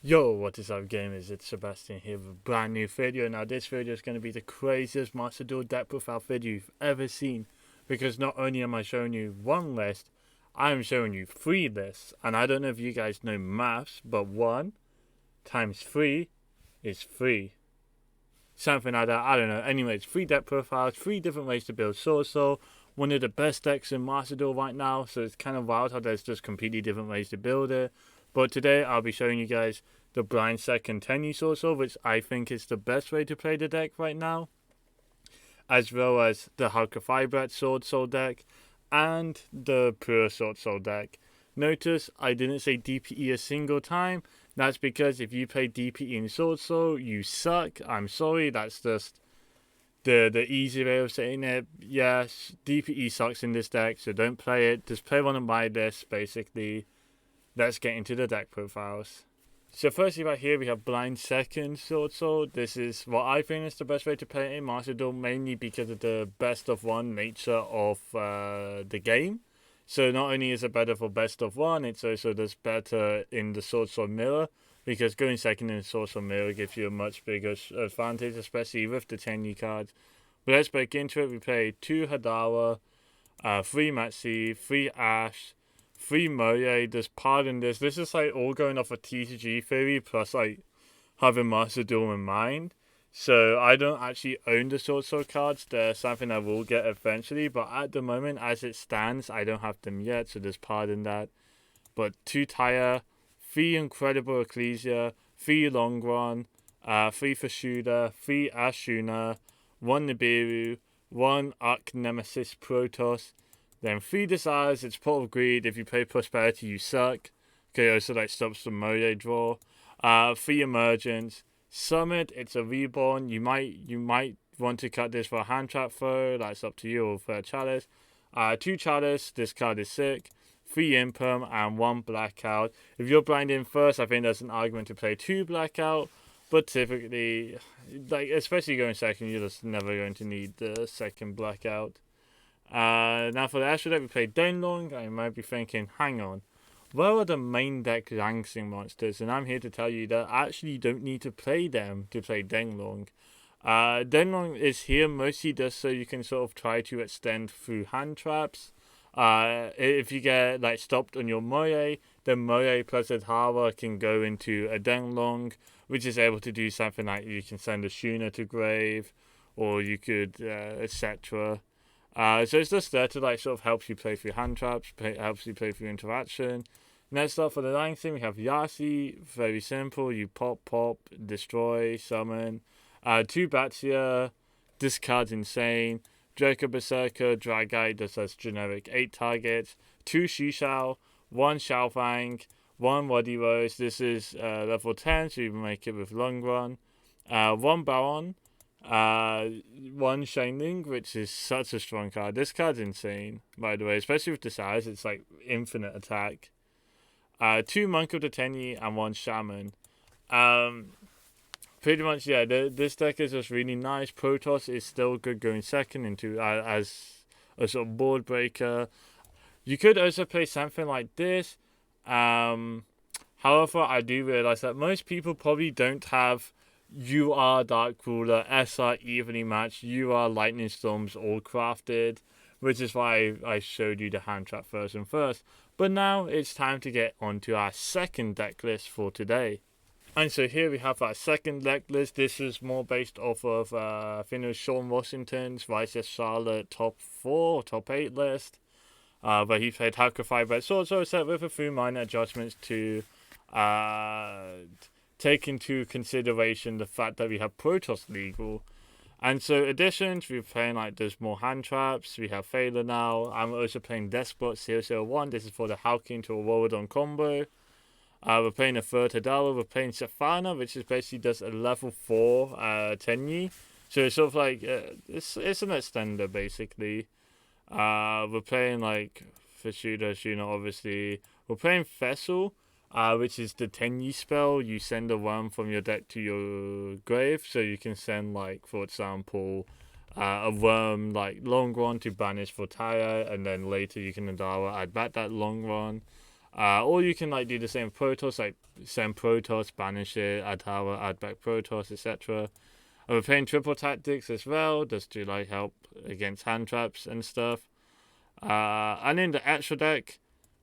Yo, what is up gamers, it's Sebastian here with a brand new video. Now this video is going to be the craziest Master Duel deck profile video you've ever seen, because not only am I showing you one list, I'm showing you three lists. And I don't know if you guys know maths, but 1 times 3 is 3. Something like that, I don't know. Anyways, 3 deck profiles, 3 different ways to build Swordsoul. One of the best decks in Master Duel right now, so it's kind of wild how there's just completely different ways to build it. But today I'll be showing you guys the Blind Second Tenyi Swordsoul, which I think is the best way to play the deck right now, as well as the Halqifibrax Swordsoul deck and the Pure Swordsoul deck. Notice I didn't say DPE a single time. That's because if you play DPE in Swordsoul, you suck. I'm sorry, that's just the easy way of saying it. Yes, DPE sucks in this deck, so don't play it. Just play one of my lists, basically. Let's get into the deck profiles. So firstly right here we have Blind Second Swordsoul. This is what I think is the best way to play it in Master Duel, mainly because of the best of one nature of the game. So not only is it better for best of one, it's also just better in the Swordsoul mirror, because going second in the Swordsoul mirror gives you a much bigger advantage, especially with the Tenyi cards. But let's break into it. We play 2 Hadara, 3 Matsi, 3 Ash, 3 Moye. Just pardon this. This is like all going off a TCG theory plus like having Master Duel in mind. So I don't actually own the Swordsoul cards. They're something I will get eventually, but at the moment, as it stands, I don't have them yet. So just pardon that. But 2 Taya, 3 Incredible Ecclesia, 3 Longron, 3 Fashuda, 3 Ashuna, 1 Nibiru, 1 Arch Nemesis Protoss. Then 3 Desires, it's Pot of Greed. If you play Prosperity, you suck. Okay, also like stops the Moye draw. 3 Emergence. Summit, it's a Reborn. You might want to cut this for a hand trap throw. That's up to you, or for a Chalice. 2 Chalice, this card is sick. 3 Imperm and 1 Blackout. If you're blind in first, I think there's an argument to play 2 Blackout. But typically, like especially going second, you're just never going to need the second Blackout. Now for the Astro deck, we play Denlong. I might be thinking, hang on, where are the main deck Langsing monsters? And I'm here to tell you that actually you don't need to play them to play Denlong. Denlong is here mostly just so you can sort of try to extend through hand traps. If you get like stopped on your Moye, then Moye plus Adhara can go into a Denlong, which is able to do something like you can send a Shuna to grave, or you could etc. So it's just there to like sort of help you play through hand traps, helps you play through interaction. Next up for the Langsing, we have Yasi. Very simple. You pop, destroy, summon. 2 Batia. This card's insane. Draco Berserker, Dragite, this has generic 8 targets. 2 Shishao, 1 Xiaofang, 1 Wadi Rose. This is level 10, so you can make it with long run. 1 Baron. 1 Shining, which is such a strong card. This card's insane, by the way, especially with the size. It's like infinite attack. 2 Monk of the Tenyi and 1 Shaman. Pretty much, yeah. This deck is just really nice. Protoss is still good going second into as a sort of board breaker. You could also play something like this. However, I do realize that most people probably don't have UR Dark Ruler, SR Evenly Matched, UR Lightning Storms all crafted, which is why I showed you the hand trap version first. But now it's time to get onto our second deck list for today. And so here we have our second deck list. This is more based off of I think it was Sean Washington's Vice Charlotte top 4, top 8 list. Where he played Halqifibrax Swordsoul set with a few minor adjustments to take into consideration the fact that we have Protoss legal. And so additions, we're playing like there's more hand traps. We have Phaler now. I'm also playing Despot 001. This is for the Halkin to Aurora combo. We're playing a third Hadara. We're playing Safana, which is basically just a level 4 Tenyi. So it's sort of like it's an extender basically. We're playing like Fashuda, Shuna, obviously. We're playing Vessel, which is the Tenyi spell. You send a worm from your deck to your grave, so you can send like, for example, a worm like long run to banish for Taya, and then later you can Hadara add back that long run. Or you can like do the same with Protoss, like send Protoss, banish it, add tower, add back Protoss, etc. We're playing triple tactics as well, just to like help against hand traps and stuff. And in the extra deck,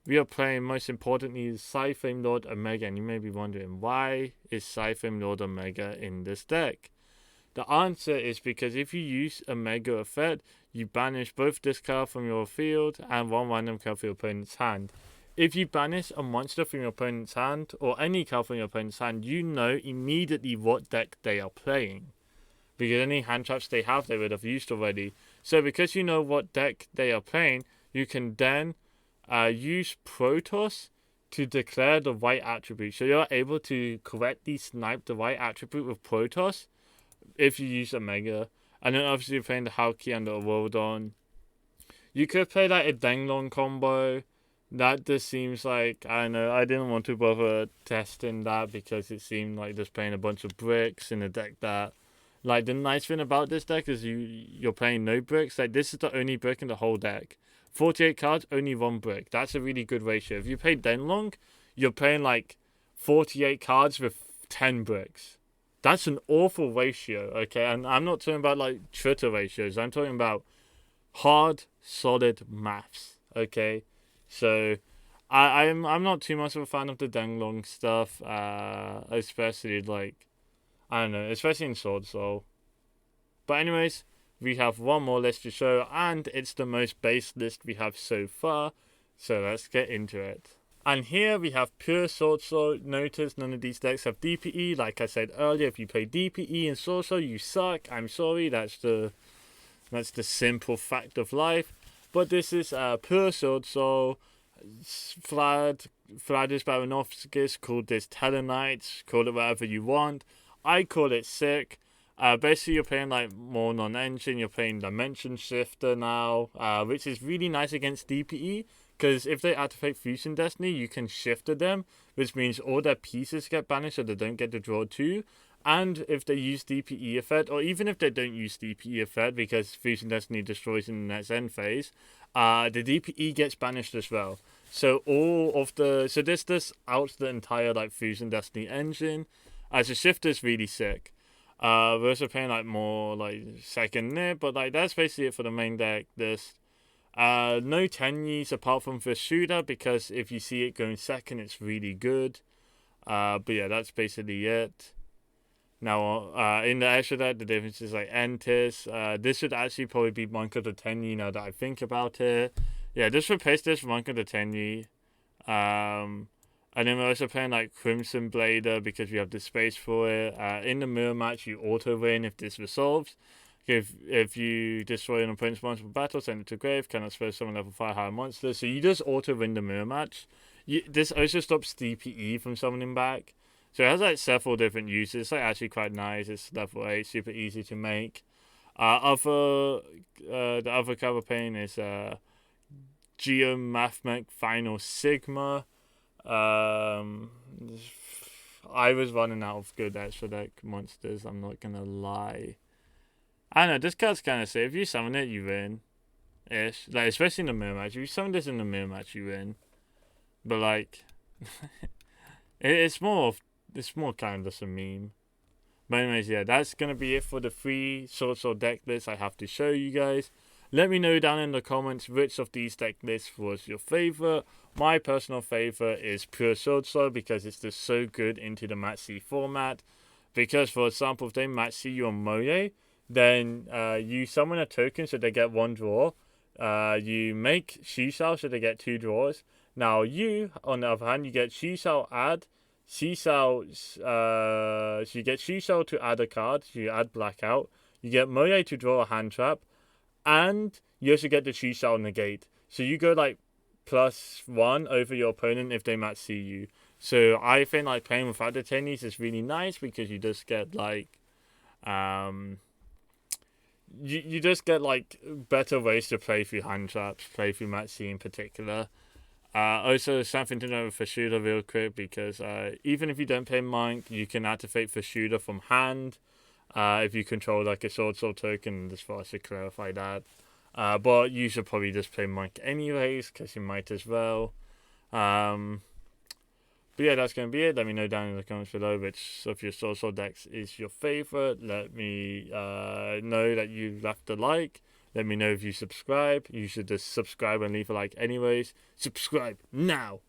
we are playing most importantly Psyflame Lord Omega, and you may be wondering why is Psyflame Lord Omega in this deck? The answer is because if you use Omega effect, you banish both this card from your field and one random card from your opponent's hand. If you banish a monster from your opponent's hand, or any card from your opponent's hand, you know immediately what deck they are playing. Because any hand traps they have, they would have used already. So because you know what deck they are playing, you can then use Protoss to declare the right attribute. So you're able to correctly snipe the right attribute with Protoss if you use Omega. And then obviously you're playing the Halqi and the Aurordon. You could play like a Denglong combo. That just seems like, I don't know, I didn't want to bother testing that because it seemed like just playing a bunch of bricks in a deck that, like, the nice thing about this deck is you're playing no bricks. Like, this is the only brick in the whole deck. 48 cards, only 1 brick. That's a really good ratio. If you play Denlong, you're playing like 48 cards with 10 bricks. That's an awful ratio, okay? And I'm not talking about like Twitter ratios. I'm talking about hard, solid maths, okay? So I'm not too much of a fan of the Denglong stuff, especially like, I don't know, especially in Swordsoul. But anyways, we have one more list to show, and it's the most base list we have so far. So let's get into it. And here we have Pure Swordsoul. Notice none of these decks have DPE. Like I said earlier, if you play DPE in Swordsoul, you suck. I'm sorry, that's the simple fact of life. But this is Pure Swordsoul. Vlad Baronovskis called this Telenites. Call it whatever you want. I call it sick. Basically, you're playing like more non-engine. You're playing Dimension Shifter now, which is really nice against DPE. Because if they activate Fusion Destiny, you can shifter them, which means all their pieces get banished so they don't get to draw 2. And if they use DPE effect, or even if they don't use DPE effect because Fusion Destiny destroys in the next end phase, the DPE gets banished as well. So this outs the entire like Fusion Destiny engine. As a shifter is really sick. We're also playing like more like second nib, but like that's basically it for the main deck. No Tenyis apart from for shooter, because if you see it going second, it's really good. But yeah, that's basically it. Now, in the extra deck, the difference is like Entis. This should actually probably be Monk of the Tenyi now that I think about it. Yeah, just replace this with Monk of the Tenyi. And then we're also playing like Crimson Blader because we have the space for it. In the mirror match, you auto win if this resolves. If you destroy an opponent's monster for battle, send it to grave, cannot spell summon level 5 higher monsters. So you just auto win the mirror match. This also stops DPE from summoning back. So it has like several different uses. It's like actually quite nice. It's level 8, super easy to make. The other cover pain is Geomathmech Final Sigma. I was running out of good extra deck monsters, I'm not gonna lie. I don't know, this card's kind of safe. If you summon it, you win. Ish. Like, especially in the mirror match. If you summon this in the mirror match, you win. But, like, it's more kind of just a meme. But anyways, yeah, that's going to be it for the free Swordsoul deck list I have to show you guys. Let me know down in the comments which of these deck lists was your favorite. My personal favorite is Pure Swordsoul because it's just so good into the Match C format. Because, for example, if they Match C you on Moye, then you summon a token so they get 1 draw. You make Shisao so they get 2 draws. Now you, on the other hand, you get Shisao add. Shisao, so you get Shisao to add a card. So you add Blackout. You get Moye to draw a hand trap. And you also get the Shisao negate. So you go like +1 over your opponent if they Match C you. So I think like playing without the Tenyis is really nice because you just get like you just get like better ways to play through hand traps, play through Match C in particular. Also something to know for shooter real quick because even if you don't play Monk, you can activate for shooter from hand if you control like a Swordsoul token. Just for us to clarify that. But you should probably just play Monk anyways because you might as well. But yeah, that's going to be it. Let me know down in the comments below which of your Swordsoul decks is your favorite. Let me know that you left a like. Let me know if you subscribe. You should just subscribe and leave a like anyways. Subscribe now.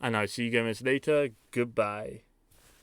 And I'll see you guys later. Goodbye.